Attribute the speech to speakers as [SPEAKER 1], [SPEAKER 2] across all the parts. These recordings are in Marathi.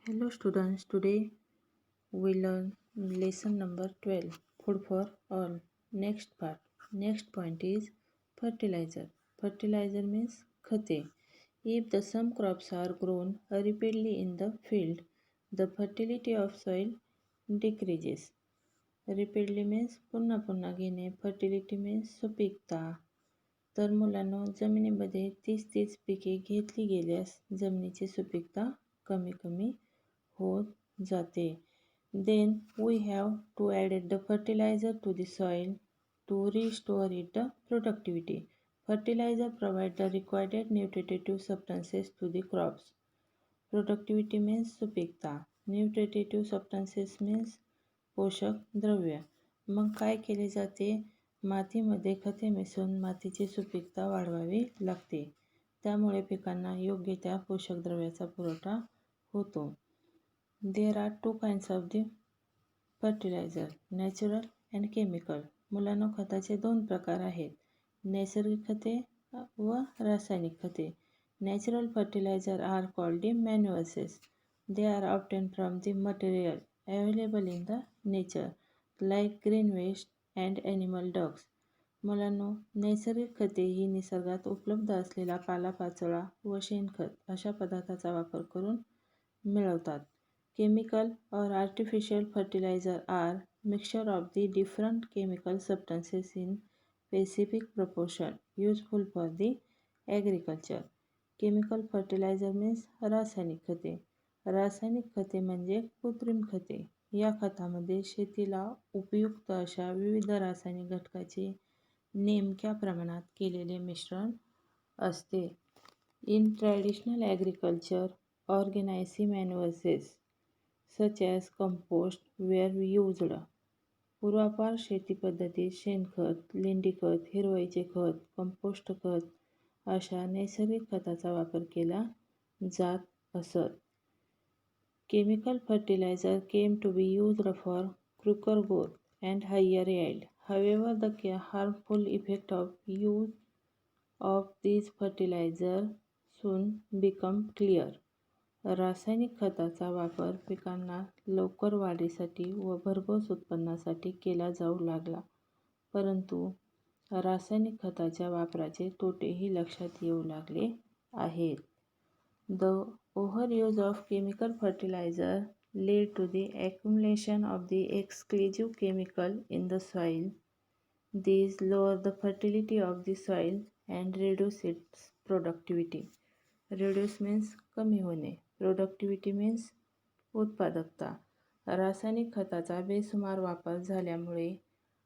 [SPEAKER 1] Hello students, today we learn lesson number 12, food for all. Next point is fertilizer. Fertilizer means khate. If the some crops are grown repeatedly in the field, the fertility of soil decreases. Repeatedly means पुन्हा पुन्हा घेणे, fertility means सुपीकता. तर मुलांनो, जमिनीमध्ये 30 पिके घेतली गेल्यास जमिनीची सुपीकता कमी कमी होत जाते. Then we have to add the fertilizer to the soil to restore its productivity. Fertilizer provide the required nutritive substances to the crops. Productivity means सुपीकता. Nutritive substances means पोषक द्रव्य. मग काय केले जाते? मातीमध्ये खते मिसळून मातीची सुपीकता वाढवावी लागते. त्यामुळे पिकांना योग्य त्या पोषक द्रव्याचा पुरवठा होतो. There are two kinds of the fertilizer, natural and chemical. मुलांनो, खताचे दोन प्रकार आहेत, नैसर्गिक खते व रासायनिक खते. Natural fertilizer are called the manuals. They are obtained from the material available in the nature, like green waste and animal dogs. मुलांनो, नैसर्गिक खते ही निसर्गात उपलब्ध असलेला पालापाचोळा व शेणखत अशा पदार्थाचा वापर करून मिळवतात. Chemical or artificial fertilizer are mixture of the different chemical substances in specific proportion useful for the agriculture. Chemical fertilizer means रासायनिक खते. रासायनिक खते म्हणजे कृत्रिम खते. या खतामध्ये शेतीला उपयुक्त अशा विविध रासायनिक घटकाचे नेमक्या प्रमाणात केलेले मिश्रण असते. In traditional agriculture, organic manuals such as compost were used. पूर्वापार शेती पद्धतीत शेणखत, लेंडीखत, हिरवळीचे खत, कंपोस्ट खत अशा नैसर्गिक खताचा वापर केला जात असत. Chemical fertilizer came to be used for quicker growth and higher yield. However, the harmful effect of use of these fertilizers soon become clear. रासायनिक खताचा वापर पिकांना लवकर वाढीसाठी व भरघोस उत्पन्नासाठी केला जाऊ लागला, परंतु रासायनिक खताच्या वापराचे तोटेही लक्षात येऊ लागले आहेत. The overuse of chemical fertilizer led to the accumulation of the exclusive chemical in the soil. These lower the fertility of the soil and reduce its productivity. Reduce means कमी होणे. Productivity means उत्पादकता. रासायनिक खताचा बेसुमार वापर झाल्यामुळे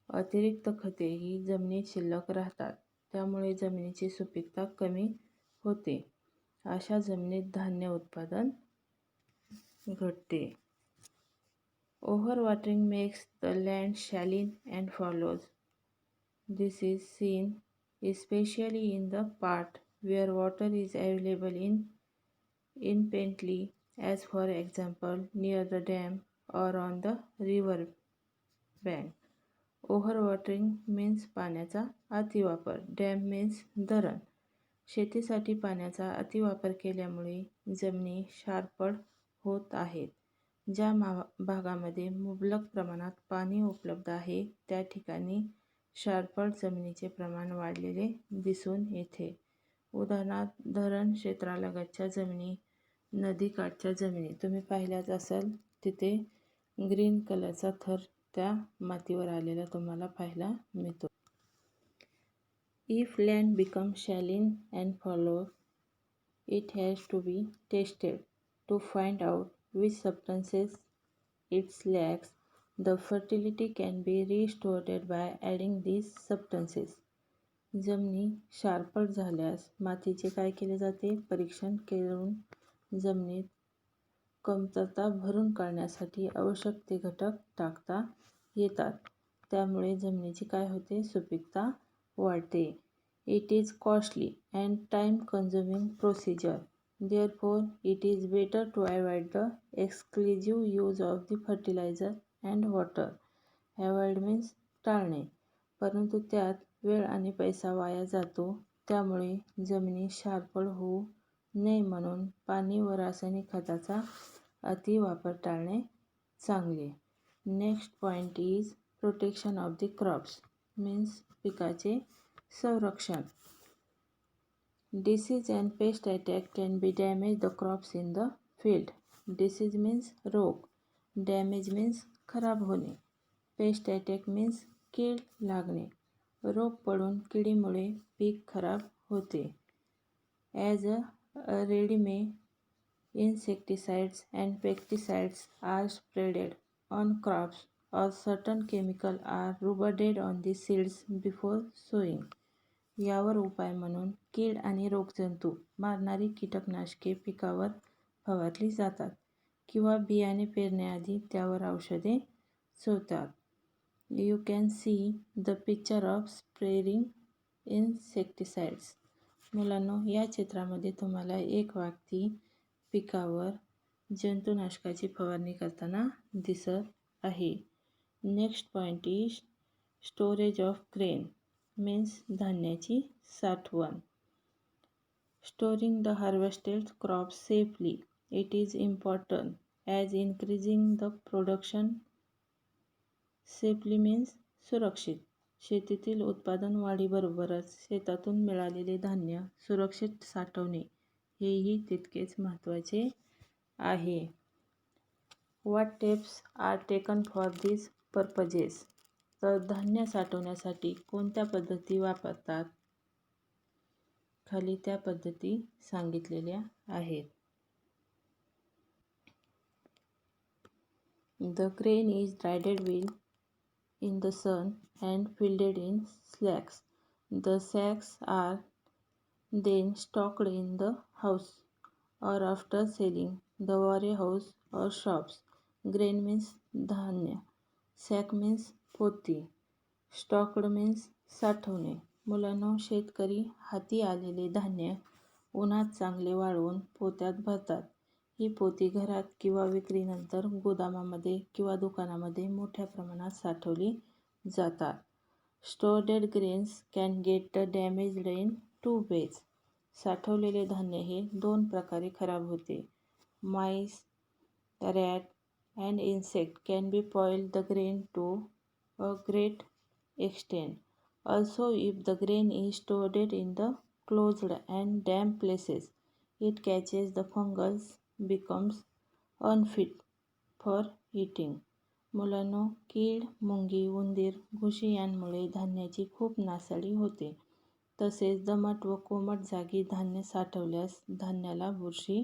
[SPEAKER 1] अतिरिक्त खतेही जमिनीत शिल्लक राहतात. त्यामुळे जमिनीची सुपीकता कमी होते. अशा जमिनीत धान्य उत्पादन घटते. Overwatering makes the land saline and fallows. This is seen especially in the part where water is available infinitely, as for example near the dam or on the river bank. Overwatering means पाण्याचा अतिवापर. डॅम means धरण. शेतीसाठी पाण्याचा अतिवापर केल्यामुळे जमिनी क्षारपड होत आहेत. ज्या भागामध्ये मुबलक प्रमाणात पाणी उपलब्ध आहे त्या ठिकाणी क्षारपड जमिनीचे प्रमाण वाढलेले दिसून येते. उदाहरणार्थ, धरण क्षेत्रालगतच्या जमिनी, नदीकाठच्या जमिनी तुम्ही पाहिल्याच असाल, तिथे ग्रीन कलरचा थर त्या मातीवर आलेला तुम्हाला पाहायला मिळतो. If land becomes saline and fallow, it has to be tested to find out which substances it lacks. The fertility can be restored by adding these substances. जमिनी क्षारपड झाल्यास मातीचे काय केले जाते? परीक्षण करून जमिनीत कमतरता भरून काढण्यासाठी आवश्यक ते घटक टाकता येतात. त्यामुळे जमिनीची काय होते? सुपीकता वाढते. It is costly and time-consuming procedure. Therefore, it is better to avoid the exclusive use of the fertilizer and water. Avoid means टाळणे. परंतु त्यात वेळ आणि पैसा वाया जातो. त्यामुळे जमिनी क्षारपड होऊ नये म्हणून पाणी व रासायनिक खताचा अति वापर टाळणे चांगले. Next point is protection of the crops means पिकाचे संरक्षण. Disease and paste attack can be damage the crops in the field. Disease means रोग, डॅमेज मीन्स खराब होणे, पेस्ट अटॅक मीन्स कीड लागणे, रोग पडून किडीमुळे पीक खराब होते. As a readymade insecticides and pesticides are spreaded on crops or certain chemicals are rubbed on the seeds before sowing. यावर उपाय म्हणून कीड आणि रोगजंतू मारणारी कीटकनाशके पिकावर फवारली जातात किंवा बियाणे पेरण्याआधी त्यावर औषधे चोळतात. You can see the picture of spraying insecticides. मुलांनो, या चित्रामध्ये तुम्हाला एक व्यक्ती पिकावर जंतुनाशकाची फवारणी करताना दिसत आहे. Next point is storage of grain means धान्याची साठवण. Storing the harvested crop safely it is important as increasing the production. Safely means सुरक्षित. शेतीतील उत्पादन वाढीबरोबरच शेतातून मिळालेले धान्य सुरक्षित साठवणे हेही तितकेच महत्त्वाचे आहे. What steps are taken for this purposes. तर धान्य साठवण्यासाठी कोणत्या पद्धती वापरतात? खाली त्या पद्धती सांगितलेल्या आहेत. The grain is dried well in the sun and filled in sacks. The sacks are then stocked in the house or after selling the warehouse or shops. Grain means धान्य, sack means पोती, stocked means साठवणे. मुलांनो, शेतकरी हाती आलेले धान्य उन्हात चांगले वाळवून पोत्यात भरतात. ही पोती घरात किंवा विक्रीनंतर गोदामामध्ये किंवा दुकानामध्ये मोठ्या प्रमाणात साठवली जातात. Stored grains can get damaged in 2 ways. साठवलेले धान्य हे 2 प्रकारे खराब होते. Mice, rat and insect can be spoil the grain to a great extent. Also, if the grain is stored in the closed and damp places, it catches the fungus, becomes unfit for eating. मुलांनो, कीड, मुंगी, उंदीर, घुशी यांमुळे धान्याची खूप नासाडी होते. तसेच दमट व कोमट जागी धान्य साठवल्यास धान्याला बुरशी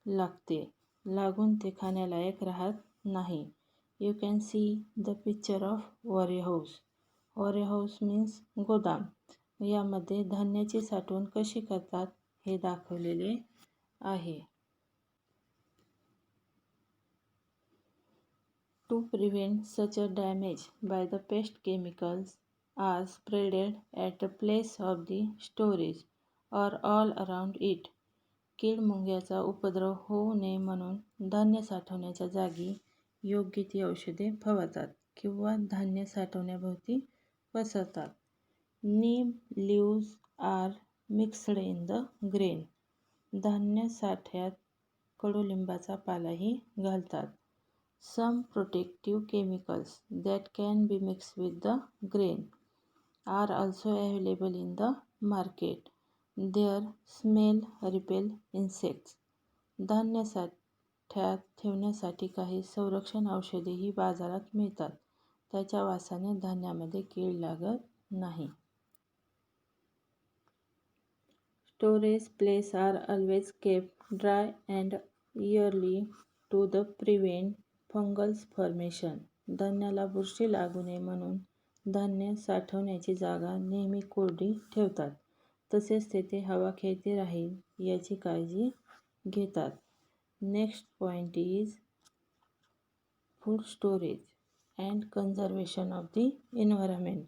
[SPEAKER 1] लागते, लागून ते खाण्यालायक राहत नाही. You can see the picture of warehouse. Warehouse means गोदाम. यामध्ये धान्याची साठवण कशी करतात हे दाखवलेले आहे. To prevent such a damage by the pest chemicals are spreaded at the place of the storage or all around it. कीड मुंग्याचा उपद्रव होऊ नये म्हणून धान्य साठवण्याच्या जागी योग्य ती औषधे फवारतात किंवा धान्य साठवण्याभोवती पसरतात. Neem leaves are mixed in the grain. धान्य साठ्यात कडुलिंबाचा पालाही घालतात. Some protective chemicals that can be mixed with the grain are also available in the market. Their smell repel insects. धान्य साठ्यात ठेवण्यासाठी काही संरक्षण औषधेही बाजारात मिळतात. त्याच्या वासाने धान्यामध्ये कीड लागत नाही. Storage places are always kept dry and airly to prevent fungal formation. धान्याला बुरशी लागू नये म्हणून धान्य साठवण्याची जागा नेहमी कोरडी ठेवतात. तसेच तेथे हवा खेळती राहील याची काळजी घेतात. Next point is food storage and conservation of the environment.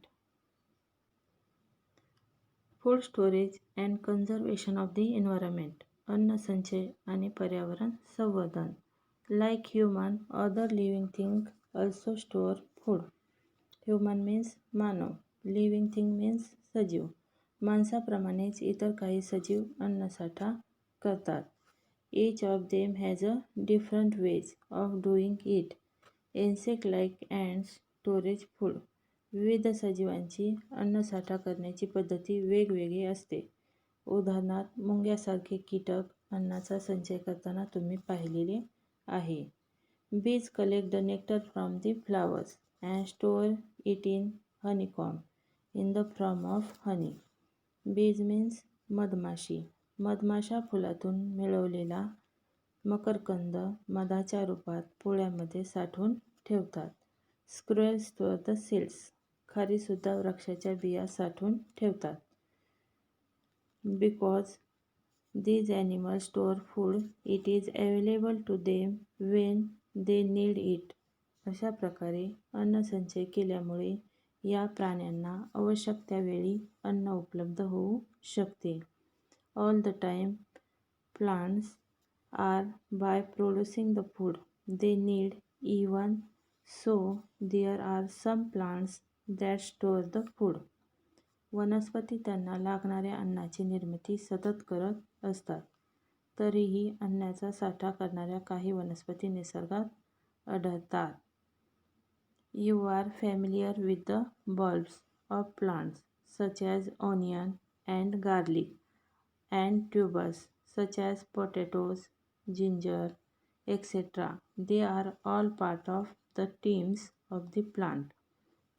[SPEAKER 1] Food storage and conservation of the environment. अन्न संचय आणि पर्यावरण संवर्धन. Like human, other living things also store food. Human means मानव. Living thing means सजीव. माणसाप्रमाणेच इतर काही सजीव अन्नसाठा करतात. Each of them has a different ways of doing it. Insect like ants storage food. विविध सजीवांची अन्नसाठा करण्याची पद्धती वेगवेगळी असते. उदाहरणार्थ मुंग्यासारखे कीटक अन्नाचा संचय करताना तुम्ही पाहिलेले आहे. Bees collect the nectar from the flowers and store it in honeycomb in the form of honey. Bees means मधमाशी. मधमाशा फुलातून मिळवलेला मकरंद मधाच्या रूपात पोळ्यामध्ये साठवून ठेवतात. Squirrels store the seeds. खारीसुद्धा वृक्षाच्या बिया साठवून ठेवतात. Because these animals store food, it is available to them when they need it. अशा प्रकारे अन्नसंचय केल्यामुळे या प्राण्यांना आवश्यक त्यावेळी अन्न उपलब्ध होऊ शकते. All the time, plants are by producing the food they need. Even so, there are some plants that store the food. वनस्पती त्यांना लागणाऱ्या अन्नाची निर्मिती सतत करत असतात. तरीही अन्नाचा साठा करणाऱ्या काही वनस्पती निसर्गात आढळतात. You are familiar with the bulbs of plants such as onion and garlic and tubers such as potatoes, ginger, etc. They are all part of the stems of the plant.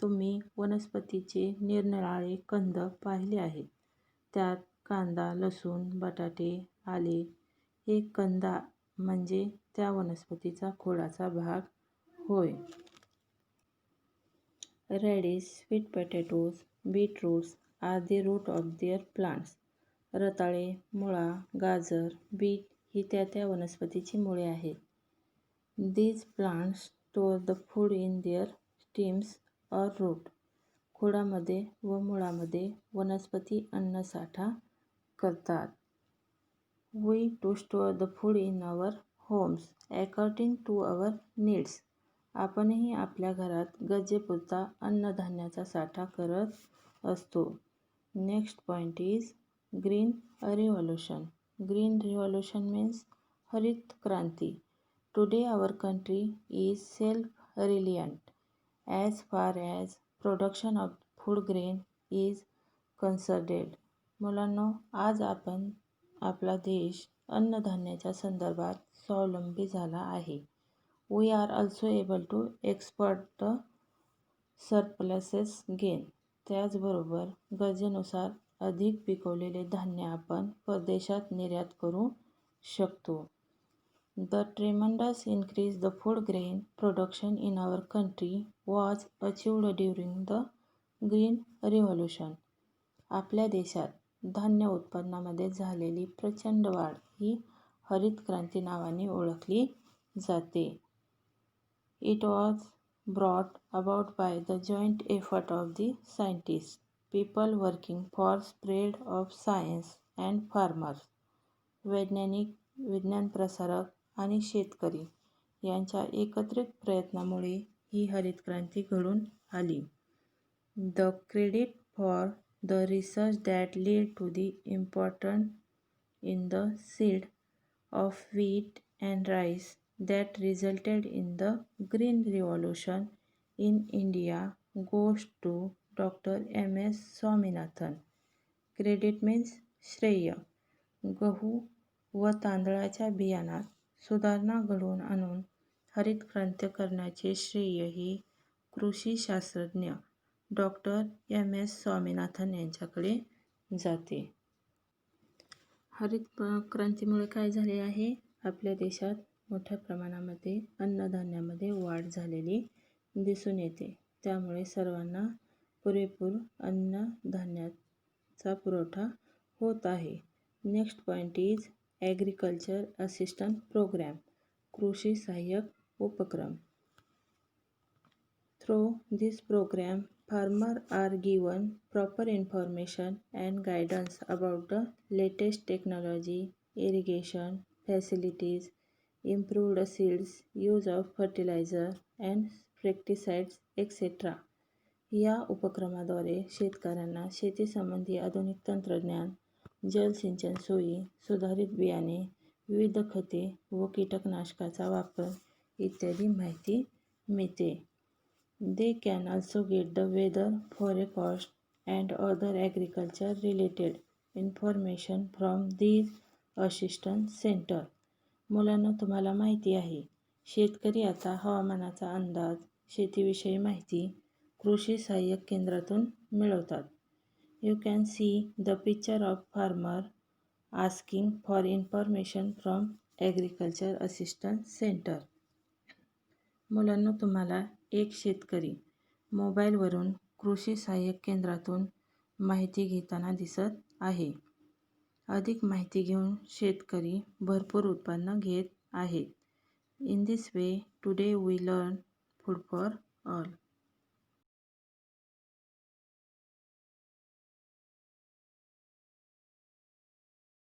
[SPEAKER 1] तुम्ही वनस्पतीचे निरनिराळे कंद पाहिले आहेत. त्यात कांदा, लसूण, बटाटे, आले हे कंद म्हणजे त्या वनस्पतीचा खोडाचा भाग होय. Radish, sweet potatoes, beetroots are the root of their plants. रताळे, मुळा, गाजर, बीट ही त्या वनस्पतीची मुळे आहेत. These plants store the food in their stems or root. खोडामध्ये व मुळामध्ये वनस्पती अन्नसाठा करतात. We to store the food in our homes according to our needs. आपणही आपल्या घरात गरजेपुरता अन्नधान्याचा साठा करत असतो. Next point is green revolution. Green revolution means हरित क्रांती. Today our country is self reliant as far as production of food grain is concerned. मुलांनो, आज आपला देश अन्नधान्याच्या संदर्भात स्वावलंबी झाला आहे. We are also able to export the surpluses gain. त्याचबरोबर गरजेनुसार अधिक पिकवलेले धान्य आपण परदेशात निर्यात करू शकतो. The tremendous increase the food grain production in our country was achieved during the green revolution. आपल्या देशात धान्य उत्पादनामध्ये झालेली प्रचंड वाढ ही हरित क्रांती नावाने ओळखली जाते. It was brought about by the joint effort of the scientist, people working for spread of science and farmers. वैज्ञानिक, विज्ञान प्रसारक आणि शेतकरी यांच्या एकत्रित प्रयत्नामुळे ही हरित क्रांती घडून आली. The credit for the research that lead to the important in the seed of wheat and rice that resulted in the green revolution in India goes to Dr. M.S. Swaminathan. Credit means श्रेय. गहू व तांदळाच्या बियाणात सुधारणा घडवून आणून हरित क्रांती करण्याचे श्रेय हे कृषीशास्त्रज्ञ डॉक्टर M.S. स्वामीनाथन यांच्याकडे जाते. हरित क्रांतीमुळे काय झाले आहे? आपल्या देशात मोठ्या प्रमाणामध्ये अन्नधान्यामध्ये वाढ झालेली दिसून येते. त्यामुळे सर्वांना पुरेपूर अन्नधान्याचा पुरवठा होत आहे. Next point is agriculture assistant program. कृषी सहाय्यक उपक्रम. Through this program farmers are given proper information and guidance about the latest technology, irrigation facilities, improved seeds, use of fertilizer and pesticides, etc. या उपक्रमाद्वारे शेतकऱ्यांना शेतीसंबंधी आधुनिक तंत्रज्ञान, जलसिंचन सोयी, सुधारित बियाणे, विविध खते व कीटकनाशकाचा वापर इत्यादी माहिती मिळते. They can also get the weather, forecast and other agriculture related information from these assistance center. मुलांना तुम्हाला माहिती आहे, शेतकरी आता हवामानाचा अंदाज, शेतीविषयी माहिती कृषी सहाय्यक केंद्रातून मिळवतात. You can see the picture of farmer asking for information from agriculture assistance center. मुलांना तुम्हाला एक शेतकरी मोबाईलवरून कृषी सहाय्यक केंद्रातून माहिती घेताना दिसत आहे. अधिक माहिती घेऊन शेतकरी भरपूर उत्पन्न घेत आहेत. In this way today we learn food for all.